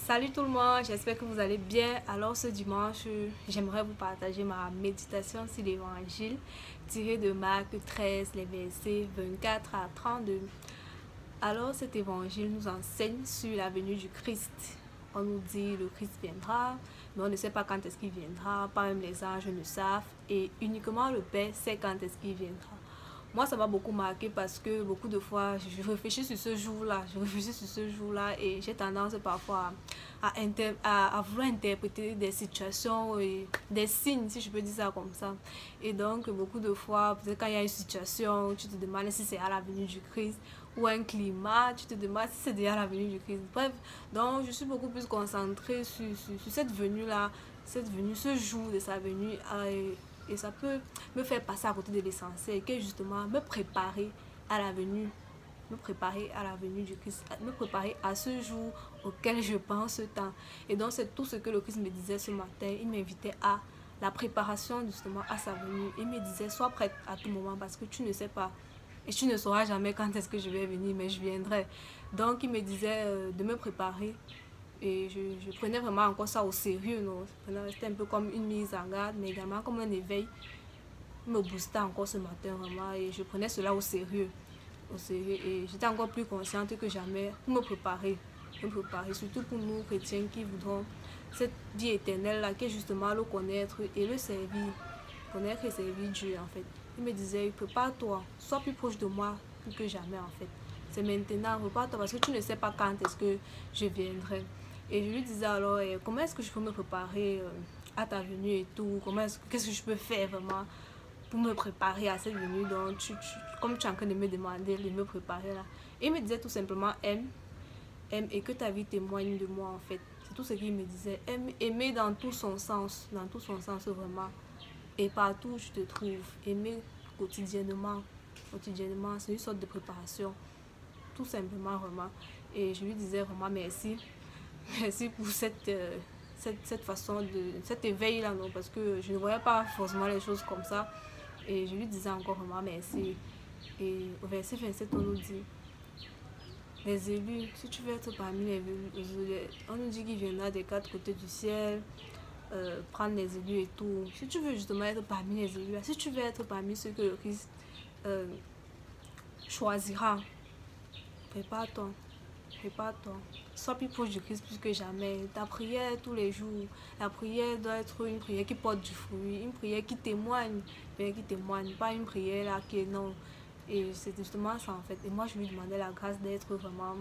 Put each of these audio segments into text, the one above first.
Salut tout le monde, j'espère que vous allez bien. Alors ce dimanche, j'aimerais vous partager ma méditation sur l'évangile tiré de Marc 13, les versets 24 à 32. Alors cet évangile nous enseigne sur la venue du Christ. On nous dit le Christ viendra, mais on ne sait pas quand est-ce qu'il viendra, pas même les anges ne savent, et uniquement le Père sait quand est-ce qu'il viendra. Moi, ça m'a beaucoup marqué parce que beaucoup de fois, je réfléchis sur ce jour-là, et j'ai tendance parfois à vouloir interpréter des situations et des signes, si je peux dire ça comme ça. Et donc, beaucoup de fois, peut-être quand il y a une situation, tu te demandes si c'est à la venue du Christ, ou un climat, tu te demandes si c'est déjà la venue du Christ. Bref, donc je suis beaucoup plus concentrée sur cette venue-là, ce jour de sa venue. Et ça peut me faire passer à côté de l'essentiel, que justement me préparer à la venue, du Christ, me préparer à ce jour auquel je pense tant. Et donc c'est tout ce que le Christ me disait ce matin. Il m'invitait à la préparation justement à sa venue. Il me disait sois prête à tout moment parce que tu ne sais pas et tu ne sauras jamais quand est-ce que je vais venir, mais je viendrai. Donc il me disait de me préparer. Et je prenais vraiment encore ça au sérieux, non? C'était un peu comme une mise en garde, mais également comme un éveil. Il me boostait encore ce matin, vraiment, et je prenais cela au sérieux. Et j'étais encore plus consciente que jamais pour me préparer, surtout pour nous chrétiens qui voudrons cette vie éternelle-là, qui est justement le connaître et le servir. Connaître et servir Dieu, en fait. Il me disait, prépare-toi, sois plus proche de moi plus que jamais, en fait. C'est maintenant, prépare-toi parce que tu ne sais pas quand est-ce que je viendrai. Et je lui disais alors, comment est-ce que je peux me préparer à ta venue et tout, qu'est-ce que je peux faire vraiment pour me préparer à cette venue, donc comme tu es en train de me demander de me préparer là. Et il me disait tout simplement, aime et que ta vie témoigne de moi, en fait. C'est tout ce qu'il me disait. Aimer dans tout son sens vraiment. Et partout où je te trouve, aimer quotidiennement, c'est une sorte de préparation, tout simplement, vraiment. Et je lui disais vraiment merci, merci pour cette façon cet éveil là, non, parce que je ne voyais pas forcément les choses comme ça. Et je lui disais encore vraiment merci. Et au verset 27, on nous dit, les élus, si tu veux être parmi les élus, on nous dit qu'il viendra des quatre côtés du ciel, prendre les élus et tout. Si tu veux justement être parmi les élus, si tu veux être parmi ceux que le Christ choisira, prépare-toi. Sois plus proche du Christ plus que jamais. Ta prière tous les jours, la prière doit être une prière qui porte du fruit, une prière qui témoigne, pas une prière là qui est non. Et c'est justement ça, en fait. Et moi je lui demandais la grâce d'être vraiment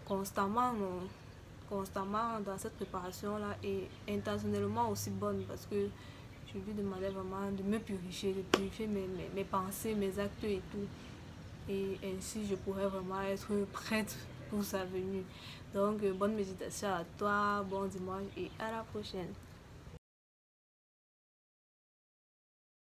constamment dans cette préparation là, et intentionnellement aussi bonne, parce que je lui demandais vraiment de me purifier, mes pensées, mes actes et tout. Et ainsi je pourrais vraiment être prête pour sa venue. Donc bonne méditation à toi, bon dimanche et à la prochaine.